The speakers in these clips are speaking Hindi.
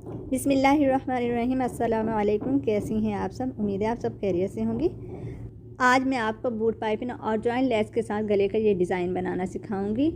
बिस्मिल्लाहिर्रहमानिर्रहीम। अस्सलामु अलैकुम। कैसी हैं आप सब? उम्मीद है आप सब खैरियत से होंगी। आज मैं आपको बूट पाइपिंग और जॉइंट लेस के साथ गले का ये डिज़ाइन बनाना सिखाऊंगी।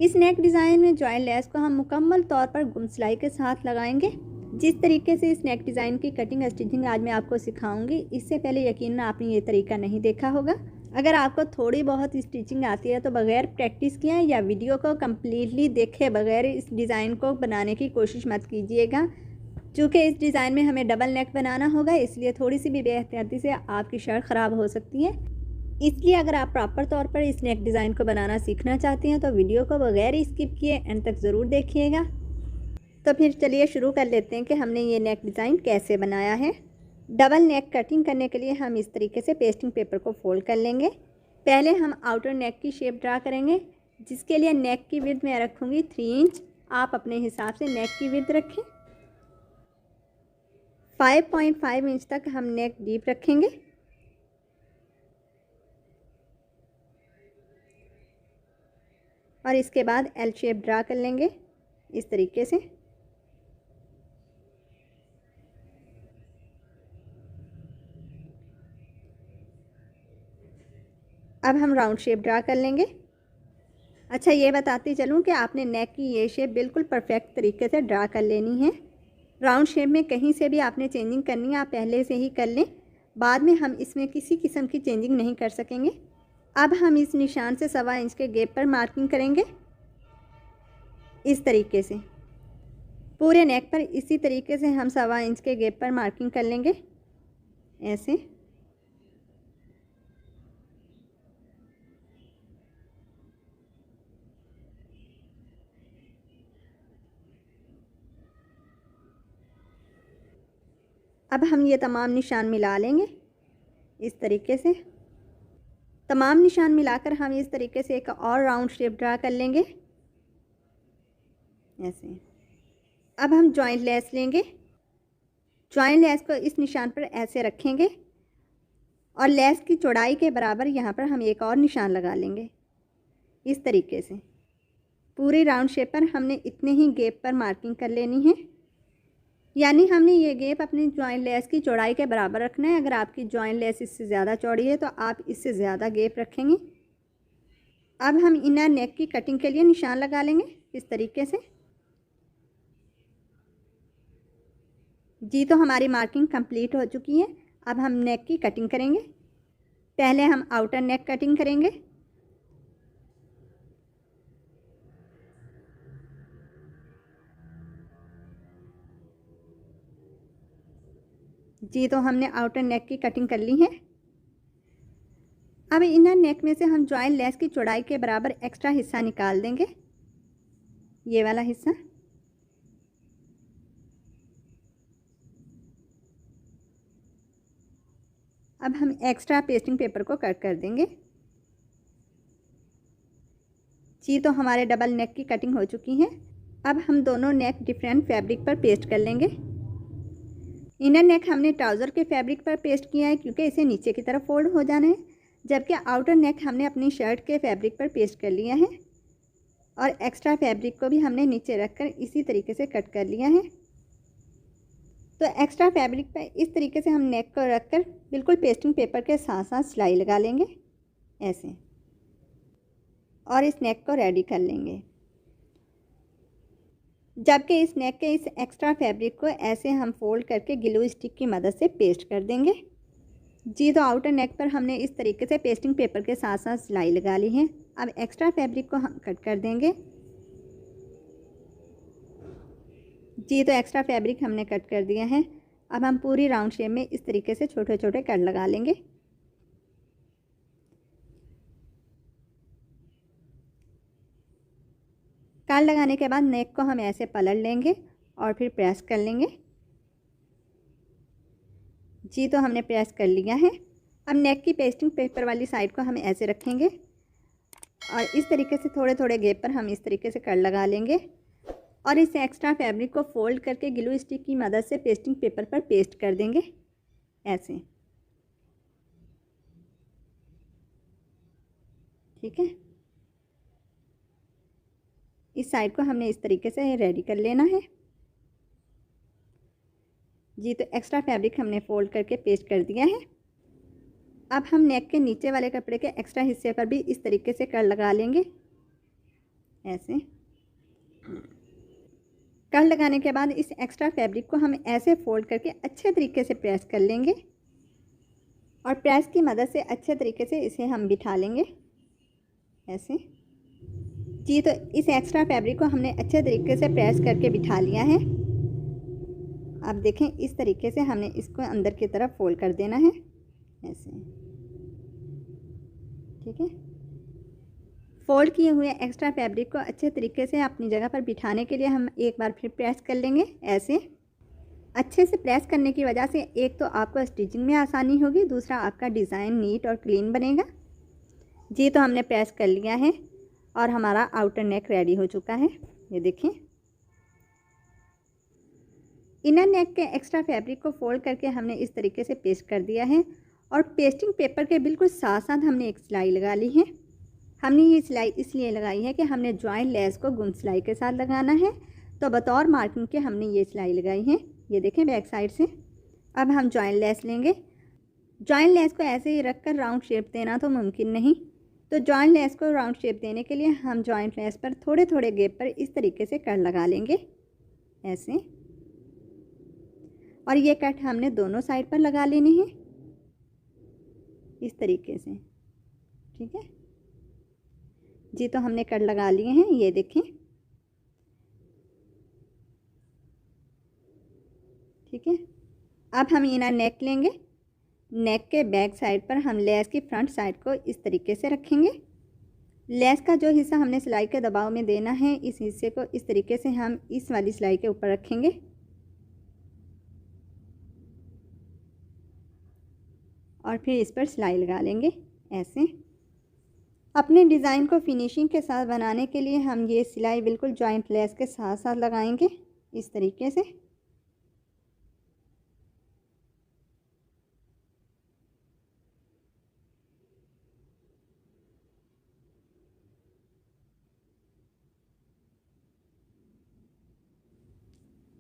इस नेक डिज़ाइन में जॉइंट लेस को हम मुकम्मल तौर पर गुम सिलाई के साथ लगाएंगे। जिस तरीके से इस नेक डिज़ाइन की कटिंग स्टिचिंग आज मैं आपको सिखाऊंगी, इससे पहले यकीनन आपने ये तरीका नहीं देखा होगा। अगर आपको थोड़ी बहुत स्टिचिंग आती है तो बग़ैर प्रैक्टिस किए या वीडियो को कम्प्लीटली देखे बगैर इस डिज़ाइन को बनाने की कोशिश मत कीजिएगा। चूँकि इस डिज़ाइन में हमें डबल नेक बनाना होगा, इसलिए थोड़ी सी भी बेहतियाती से आपकी शर्ट ख़राब हो सकती है। इसलिए अगर आप प्रॉपर तौर पर इस नेक डिज़ाइन को बनाना सीखना चाहती हैं तो वीडियो को बगैर स्किप किए एंड तक ज़रूर देखिएगा। तो फिर चलिए शुरू कर लेते हैं कि हमने ये नेक डिज़ाइन कैसे बनाया है। डबल नेक कटिंग करने के लिए हम इस तरीके से पेस्टिंग पेपर को फोल्ड कर लेंगे। पहले हम आउटर नेक की शेप ड्रा करेंगे, जिसके लिए नेक की विड्थ मैं रखूँगी 3 इंच। आप अपने हिसाब से नेक की विड्थ रखें। 5.5 इंच तक हम नेक डीप रखेंगे। और इसके बाद एल शेप ड्रा कर लेंगे इस तरीके से। अब हम राउंड शेप ड्रा कर लेंगे। अच्छा, ये बताती चलूँ कि आपने नेक की ये शेप बिल्कुल परफेक्ट तरीके से ड्रा कर लेनी है। राउंड शेप में कहीं से भी आपने चेंजिंग करनी है, आप पहले से ही कर लें। बाद में हम इसमें किसी किस्म की चेंजिंग नहीं कर सकेंगे। अब हम इस निशान से 1.25 इंच के गैप पर मार्किंग करेंगे इस तरीके से। पूरे नेक पर इसी तरीके से हम 1.25 इंच के गैप पर मार्किंग कर लेंगे ऐसे। अब हम ये तमाम निशान मिला लेंगे इस तरीके से। तमाम निशान मिलाकर हम इस तरीके से एक और राउंड शेप ड्रा कर लेंगे ऐसे। अब हम जॉइंट लेस लेंगे। जॉइंट लेस को इस निशान पर ऐसे रखेंगे और लेस की चौड़ाई के बराबर यहाँ पर हम एक और निशान लगा लेंगे इस तरीके से। पूरी राउंड शेप पर हमने इतने ही गैप पर मार्किंग कर लेनी है, यानी हमने ये गैप अपनी जॉइंट लेस की चौड़ाई के बराबर रखना है। अगर आपकी जॉइंट लेस इससे ज़्यादा चौड़ी है तो आप इससे ज़्यादा गैप रखेंगे। अब हम इनर नेक की कटिंग के लिए निशान लगा लेंगे इस तरीके से। जी, तो हमारी मार्किंग कंप्लीट हो चुकी है। अब हम नेक की कटिंग करेंगे। पहले हम आउटर नेक कटिंग करेंगे। जी, तो हमने आउटर नेक की कटिंग कर ली है। अब इनर नेक में से हम जॉइंट लेस की चौड़ाई के बराबर एक्स्ट्रा हिस्सा निकाल देंगे, ये वाला हिस्सा। अब हम एक्स्ट्रा पेस्टिंग पेपर को कट कर देंगे। जी, तो हमारे डबल नेक की कटिंग हो चुकी है। अब हम दोनों नेक डिफरेंट फैब्रिक पर पेस्ट कर लेंगे। इनर नेक हमने ट्राउज़र के फैब्रिक पर पेस्ट किया है क्योंकि इसे नीचे की तरफ फोल्ड हो जाना है, जबकि आउटर नेक हमने अपनी शर्ट के फैब्रिक पर पेस्ट कर लिया है और एक्स्ट्रा फैब्रिक को भी हमने नीचे रखकर इसी तरीके से कट कर लिया है। तो एक्स्ट्रा फैब्रिक पर इस तरीके से हम नेक को रखकर बिल्कुल पेस्टिंग पेपर के साथ साथ सिलाई लगा लेंगे ऐसे, और इस नेक को रेडी कर लेंगे। जबकि इस नेक के इस एक्स्ट्रा फैब्रिक को ऐसे हम फोल्ड करके ग्लू स्टिक की मदद से पेस्ट कर देंगे। जी, तो आउटर नेक पर हमने इस तरीके से पेस्टिंग पेपर के साथ साथ सिलाई लगा ली है। अब एक्स्ट्रा फैब्रिक को हम कट कर देंगे। जी, तो एक्स्ट्रा फैब्रिक हमने कट कर दिया है। अब हम पूरी राउंड शेप में इस तरीके से छोटे छोटे कट लगा लेंगे। कट लगाने के बाद नेक को हम ऐसे पलट लेंगे और फिर प्रेस कर लेंगे। जी, तो हमने प्रेस कर लिया है। अब नेक की पेस्टिंग पेपर वाली साइड को हम ऐसे रखेंगे और इस तरीके से थोड़े थोड़े गैप पर हम इस तरीके से कट लगा लेंगे और इस एक्स्ट्रा फैब्रिक को फोल्ड करके ग्लू स्टिक की मदद से पेस्टिंग पेपर पर पेस्ट कर देंगे ऐसे। ठीक है, इस साइड को हमने इस तरीके से रेडी कर लेना है। जी तो एक्स्ट्रा फैब्रिक हमने फ़ोल्ड करके पेस्ट कर दिया है। अब हम नेक के नीचे वाले कपड़े के एक्स्ट्रा हिस्से पर भी इस तरीके से कर लगा लेंगे। ऐसे कर लगाने के बाद इस एक्स्ट्रा फैब्रिक को हम ऐसे फ़ोल्ड करके अच्छे तरीके से प्रेस कर लेंगे और प्रेस की मदद से अच्छे तरीके से इसे हम बिठा लेंगे ऐसे। जी तो इस एक्स्ट्रा फैब्रिक को हमने अच्छे तरीके से प्रेस करके बिठा लिया है। आप देखें इस तरीके से हमने इसको अंदर की तरफ फोल्ड कर देना है ऐसे, ठीक है। फोल्ड किए हुए एक्स्ट्रा फैब्रिक को अच्छे तरीके से अपनी जगह पर बिठाने के लिए हम एक बार फिर प्रेस कर लेंगे ऐसे। अच्छे से प्रेस करने की वजह से एक तो आपको स्टिचिंग में आसानी होगी, दूसरा आपका डिज़ाइन नीट और क्लीन बनेगा। जी तो हमने प्रेस कर लिया है और हमारा आउटर नेक रेडी हो चुका है। ये देखें, इनर नेक के एक्स्ट्रा फैब्रिक को फोल्ड करके हमने इस तरीके से पेस्ट कर दिया है और पेस्टिंग पेपर के बिल्कुल साथ साथ हमने एक सिलाई लगा ली है। हमने ये सिलाई इसलिए लगाई है कि हमने जॉइंट लेस को गुम सिलाई के साथ लगाना है, तो बतौर मार्किंग के हमने ये सिलाई लगाई है। ये देखें बैक साइड से। अब हम जॉइंट लेस लेंगे। जॉइंट लेस को ऐसे ही रख कर राउंड शेप देना तो मुमकिन नहीं, तो जॉइंट लेस को राउंड शेप देने के लिए हम जॉइंट लेस पर थोड़े थोड़े गैप पर इस तरीके से कट लगा लेंगे ऐसे। और ये कट हमने दोनों साइड पर लगा लेनी है इस तरीके से, ठीक है जी। तो हमने कट लगा लिए हैं, ये देखें, ठीक है। अब हम इनर नेक लेंगे। नेक के बैक साइड पर हम लेस की फ्रंट साइड को इस तरीके से रखेंगे। लेस का जो हिस्सा हमने सिलाई के दबाव में देना है, इस हिस्से को इस तरीके से हम इस वाली सिलाई के ऊपर रखेंगे और फिर इस पर सिलाई लगा लेंगे ऐसे। अपने डिज़ाइन को फिनिशिंग के साथ बनाने के लिए हम ये सिलाई बिल्कुल जॉइंट लेस के साथ साथ लगाएंगे इस तरीके से।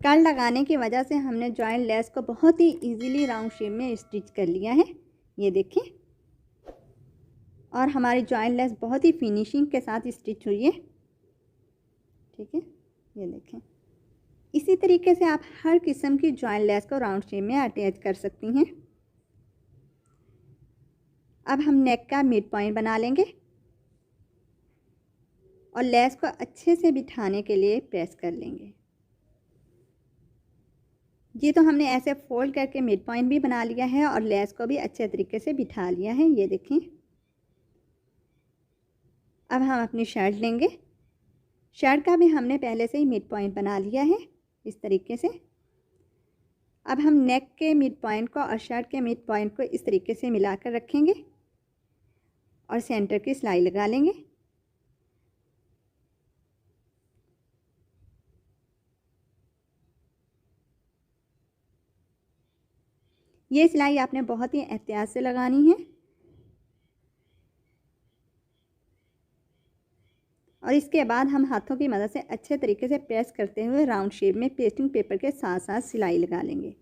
कट लगाने की वजह से हमने जॉइंट लेस को बहुत ही इजीली राउंड शेप में स्टिच कर लिया है, ये देखें। और हमारी जॉइंट लेस बहुत ही फिनिशिंग के साथ स्टिच हुई है, ठीक है, ये देखें। इसी तरीके से आप हर किस्म की जॉइंट लेस को राउंड शेप में अटैच कर सकती हैं। अब हम नेक का मिड पॉइंट बना लेंगे और लेस को अच्छे से बिठाने के लिए प्रेस कर लेंगे। जी तो हमने ऐसे फोल्ड करके मिड पॉइंट भी बना लिया है और लेस को भी अच्छे तरीके से बिठा लिया है, ये देखें। अब हम अपनी शर्ट लेंगे। शर्ट का भी हमने पहले से ही मिड पॉइंट बना लिया है इस तरीके से। अब हम नेक के मिड पॉइंट को और शर्ट के मिड पॉइंट को इस तरीके से मिलाकर रखेंगे और सेंटर की सिलाई लगा लेंगे। ये सिलाई आपने बहुत ही एहतियात से लगानी है और इसके बाद हम हाथों की मदद से अच्छे तरीके से प्रेस करते हुए राउंड शेप में पेस्टिंग पेपर के साथ साथ सिलाई लगा लेंगे।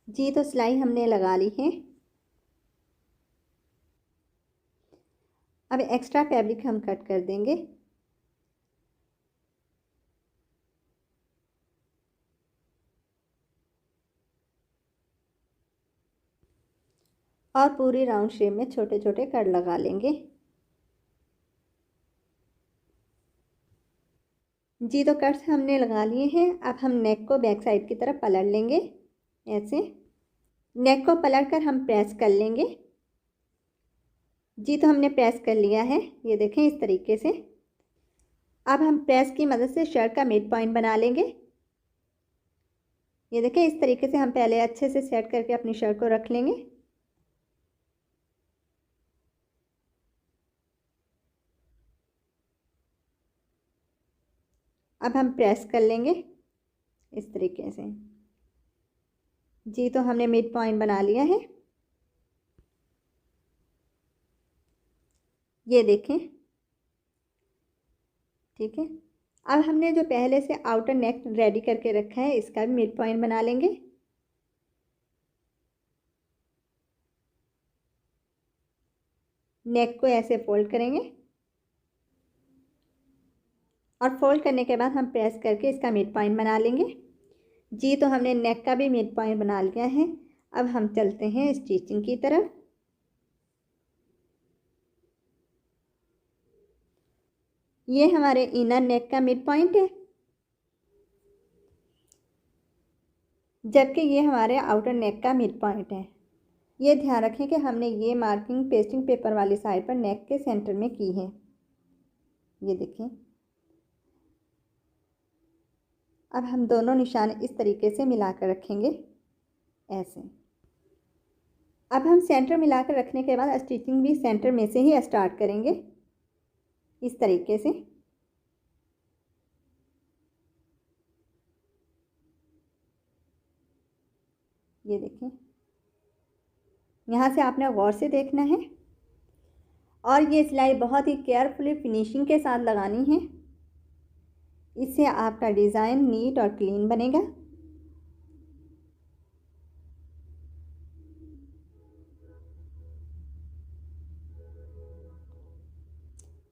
जी तो सिलाई हमने लगा ली है। अब एक्स्ट्रा फैब्रिक हम कट कर देंगे। और पूरी राउंड शेप में छोटे छोटे कट लगा लेंगे। जी तो कट्स हमने लगा लिए हैं। अब हम नेक को बैक साइड की तरफ पलट लेंगे ऐसे। नेक को पलट कर हम प्रेस कर लेंगे। जी तो हमने प्रेस कर लिया है, ये देखें इस तरीके से। अब हम प्रेस की मदद से शर्ट का मिड पॉइंट बना लेंगे। ये देखें इस तरीके से हम पहले अच्छे से सेट करके अपनी शर्ट को रख लेंगे। अब हम प्रेस कर लेंगे इस तरीके से। जी तो हमने मिड पॉइंट बना लिया है। ये देखें, ठीक है। अब हमने जो पहले से आउटर नेक रेडी करके रखा है इसका भी मिड पॉइंट बना लेंगे। नेक को ऐसे फोल्ड करेंगे और फोल्ड करने के बाद हम प्रेस करके इसका मिड पॉइंट बना लेंगे। जी तो हमने नेक का भी मिड पॉइंट बना लिया है। अब हम चलते हैं स्टिचिंग की तरफ। ये हमारे इनर नेक का मिड पॉइंट है, जबकि ये हमारे आउटर नेक का मिड पॉइंट है। ये ध्यान रखें कि हमने ये मार्किंग पेस्टिंग पेपर वाली साइड पर नेक के सेंटर में की है। ये देखें। अब हम दोनों निशान इस तरीके से मिलाकर रखेंगे, ऐसे। अब हम सेंटर मिलाकर रखने के बाद स्टिचिंग भी सेंटर में से ही स्टार्ट करेंगे, इस तरीके से। ये देखें, यहाँ से आपने गौर से देखना है और ये सिलाई बहुत ही केयरफुली फिनिशिंग के साथ लगानी है। इससे आपका डिज़ाइन नीट और क्लीन बनेगा।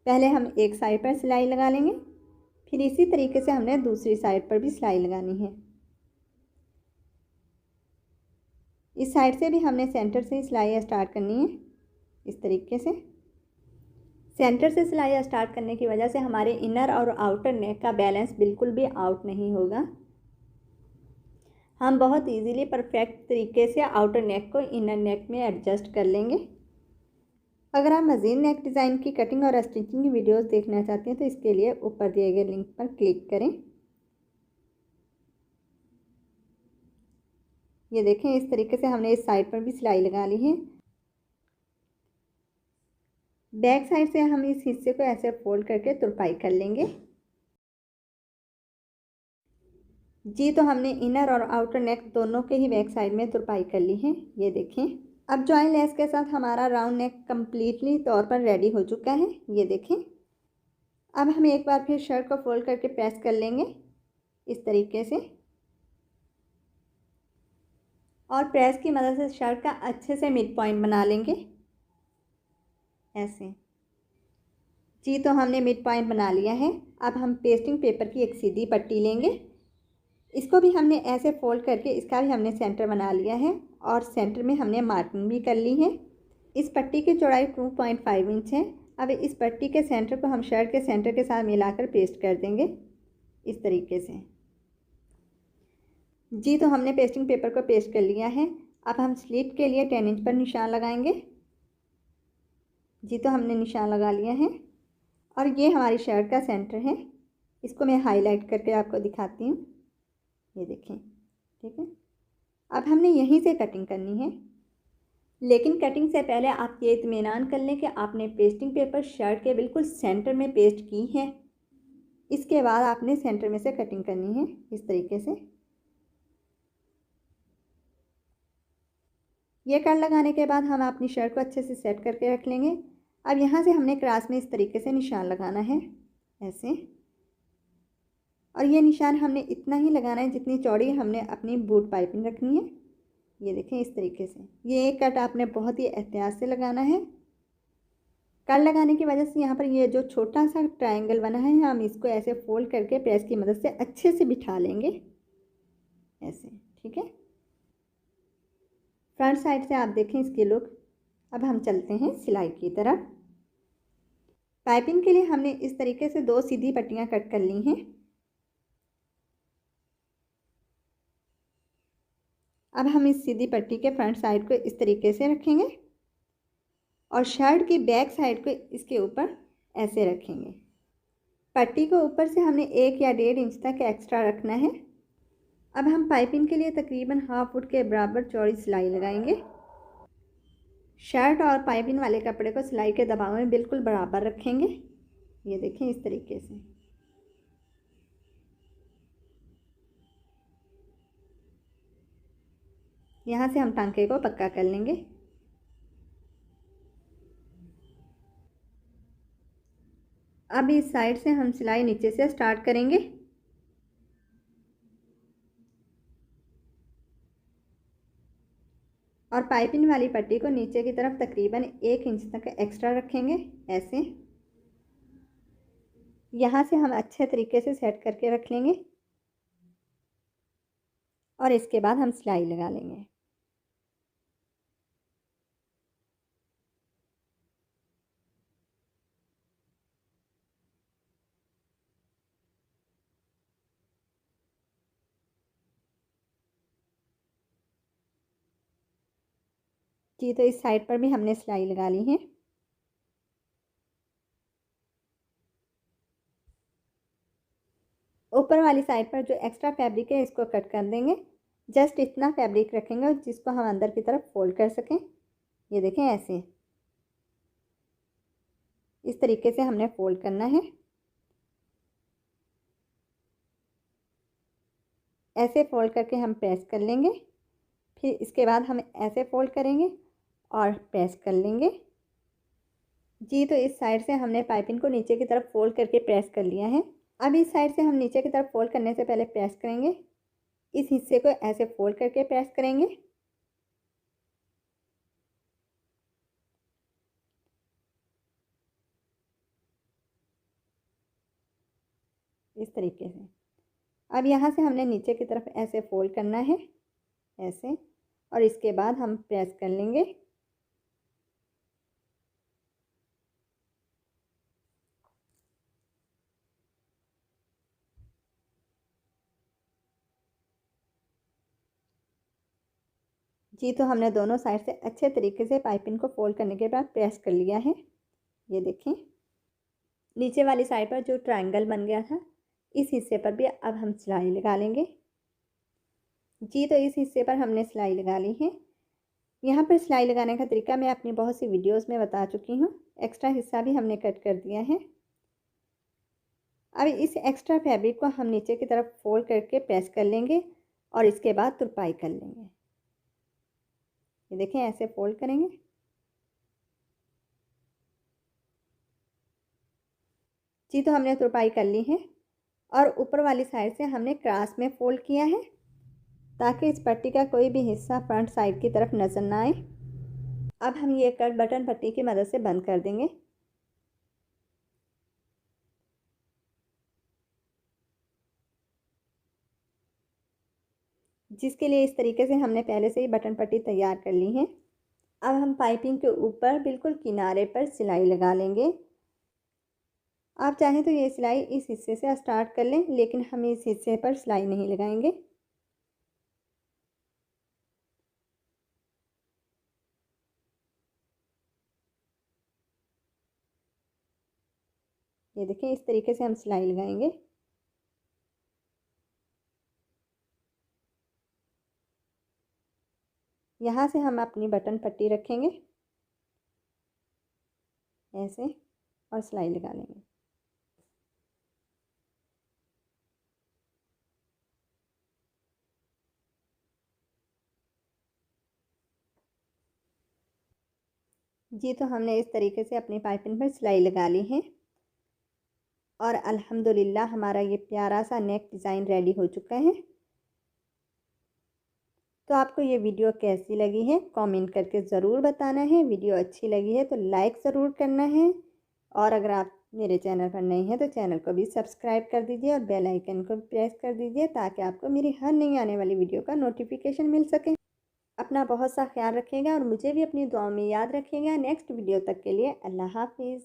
पहले हम एक साइड पर सिलाई लगा लेंगे, फिर इसी तरीके से हमने दूसरी साइड पर भी सिलाई लगानी है। इस साइड से भी हमने सेंटर से ही सिलाई स्टार्ट करनी है, इस तरीके से। सेंटर से सिलाई स्टार्ट करने की वजह से हमारे इनर और आउटर नेक का बैलेंस बिल्कुल भी आउट नहीं होगा। हम बहुत इजीली परफेक्ट तरीके से आउटर नेक को इनर नेक में एडजस्ट कर लेंगे। अगर आप मज़ीद नेक डिज़ाइन की कटिंग और स्टिचिंग की वीडियोस देखना चाहते हैं तो इसके लिए ऊपर दिए गए लिंक पर क्लिक करें। ये देखें, इस तरीके से हमने इस साइड पर भी सिलाई लगा ली है। बैक साइड से हम इस हिस्से को ऐसे फोल्ड करके तुरपाई कर लेंगे। जी तो हमने इनर और आउटर नेक दोनों के ही बैक साइड में तुरपाई कर ली है। ये देखें। अब जॉइन लेस के साथ हमारा राउंड नेक कम्प्लीटली तौर पर रेडी हो चुका है। ये देखें। अब हम एक बार फिर शर्ट को फोल्ड करके प्रेस कर लेंगे, इस तरीके से। और प्रेस की मदद से शर्ट का अच्छे से मिड पॉइंट बना लेंगे, ऐसे। जी तो हमने मिड पॉइंट बना लिया है। अब हम पेस्टिंग पेपर की एक सीधी पट्टी लेंगे, इसको भी हमने ऐसे फोल्ड करके इसका भी हमने सेंटर बना लिया है और सेंटर में हमने मार्किंग भी कर ली है। इस पट्टी की चौड़ाई 2.5 इंच है। अब इस पट्टी के सेंटर को हम शर्ट के सेंटर के साथ मिलाकर पेस्ट कर देंगे, इस तरीके से। जी तो हमने पेस्टिंग पेपर को पेस्ट कर लिया है। अब हम स्लीट के लिए 10 इंच पर निशान लगाएंगे। जी तो हमने निशान लगा लिया है और ये हमारी शर्ट का सेंटर है। इसको मैं हाईलाइट करके आपको दिखाती हूँ। ये देखें, ठीक है। अब हमने यहीं से कटिंग करनी है, लेकिन कटिंग से पहले आप ये इत्मीनान कर लें कि आपने पेस्टिंग पेपर शर्ट के बिल्कुल सेंटर में पेस्ट की है। इसके बाद आपने सेंटर में से कटिंग करनी है, इस तरीके से। ये कट लगाने के बाद हम अपनी शर्ट को अच्छे से सेट करके रख लेंगे। अब यहाँ से हमने क्रॉस में इस तरीके से निशान लगाना है, ऐसे। और ये निशान हमने इतना ही लगाना है जितनी चौड़ी हमने अपनी बूट पाइपिंग रखनी है। ये देखें, इस तरीके से। ये एक कट आपने बहुत ही एहतियात से लगाना है। कट लगाने की वजह से यहाँ पर ये जो छोटा सा ट्रायंगल बना है, हम इसको ऐसे फोल्ड करके प्रेस की मदद से अच्छे से बिठा लेंगे, ऐसे, ठीक है। फ्रंट साइड से आप देखें इसकी लुक। अब हम चलते हैं सिलाई की तरफ। पाइपिंग के लिए हमने इस तरीके से 2 सीधी पट्टियाँ कट कर ली हैं। अब हम इस सीधी पट्टी के फ्रंट साइड को इस तरीके से रखेंगे और शर्ट की बैक साइड को इसके ऊपर ऐसे रखेंगे। पट्टी को ऊपर से हमने 1 या 1.5 इंच तक एक्स्ट्रा रखना है। अब हम पाइपिंग के लिए तकरीबन हाफ फुट के बराबर चौड़ी सिलाई लगाएंगे। शर्ट और पाइपिंग वाले कपड़े को सिलाई के दबाव में बिल्कुल बराबर रखेंगे। ये देखें, इस तरीके से। यहाँ से हम टांके को पक्का कर लेंगे। अब इस साइड से हम सिलाई नीचे से स्टार्ट करेंगे। और पाइपिंग वाली पट्टी को नीचे की तरफ तकरीबन 1 इंच तक एक्स्ट्रा रखेंगे ऐसे। यहाँ से हम अच्छे तरीके से सेट करके रख लेंगे और इसके बाद हम सिलाई लगा लेंगे। जी, तो इस साइड पर भी हमने सिलाई लगा ली है। ऊपर वाली साइड पर जो एक्स्ट्रा फैब्रिक है इसको कट कर देंगे। जस्ट इतना फैब्रिक रखेंगे जिसको हम अंदर की तरफ फोल्ड कर सकें। ये देखें ऐसे, इस तरीके से हमने फोल्ड करना है। ऐसे फोल्ड करके हम प्रेस कर लेंगे। फिर इसके बाद हम ऐसे फोल्ड करेंगे और प्रेस कर लेंगे। जी, तो इस साइड से हमने पाइपिंग को नीचे की तरफ फोल्ड करके प्रेस कर लिया है। अब इस साइड से हम नीचे की तरफ फोल्ड करने से पहले प्रेस करेंगे। इस हिस्से को ऐसे फोल्ड करके प्रेस करेंगे। इस तरीके से। अब यहाँ से हमने नीचे की तरफ ऐसे फोल्ड करना है ऐसे, और इसके बाद हम प्रेस कर लेंगे। जी, तो हमने दोनों साइड से अच्छे तरीके से पाइपिंग को फोल्ड करने के बाद प्रेस कर लिया है। ये देखें, नीचे वाली साइड पर जो ट्रायंगल बन गया था इस हिस्से पर भी अब हम सिलाई लगा लेंगे। जी, तो इस हिस्से पर हमने सिलाई लगा ली है। यहाँ पर सिलाई लगाने का तरीका मैं अपनी बहुत सी वीडियोस में बता चुकी हूँ। एक्स्ट्रा हिस्सा भी हमने कट कर दिया है। अब इस एक्स्ट्रा फैब्रिक को हम नीचे की तरफ फोल्ड करके प्रेस कर लेंगे और इसके बाद तुरपाई कर लेंगे। ये देखें, ऐसे फोल्ड करेंगे। जी, तो हमने तुरपाई कर ली है और ऊपर वाली साइड से हमने क्रॉस में फोल्ड किया है ताकि इस पट्टी का कोई भी हिस्सा फ्रंट साइड की तरफ नज़र ना आए। अब हम ये कट बटन पट्टी की मदद से बंद कर देंगे। जिसके लिए इस तरीके से हमने पहले से ही बटन पट्टी तैयार कर ली है। अब हम पाइपिंग के ऊपर बिल्कुल किनारे पर सिलाई लगा लेंगे। आप चाहें तो ये सिलाई इस हिस्से से स्टार्ट कर लें, लेकिन हम इस हिस्से पर सिलाई नहीं लगाएंगे। ये देखें, इस तरीके से हम सिलाई लगाएंगे। यहाँ से हम अपनी बटन पट्टी रखेंगे ऐसे और सिलाई लगा लेंगे। जी, तो हमने इस तरीके से अपनी पाइपिंग पर सिलाई लगा ली है और अल्हम्दुलिल्लाह हमारा ये प्यारा सा नेक डिज़ाइन रेडी हो चुका है। तो आपको ये वीडियो कैसी लगी है कमेंट करके ज़रूर बताना है। वीडियो अच्छी लगी है तो लाइक ज़रूर करना है और अगर आप मेरे चैनल पर नए हैं तो चैनल को भी सब्सक्राइब कर दीजिए और बेल आइकन को प्रेस कर दीजिए ताकि आपको मेरी हर नई आने वाली वीडियो का नोटिफिकेशन मिल सके। अपना बहुत सा ख्याल रखिएगा और मुझे भी अपनी दुआओं में याद रखिएगा। नेक्स्ट वीडियो तक के लिए अल्लाह हाफिज़।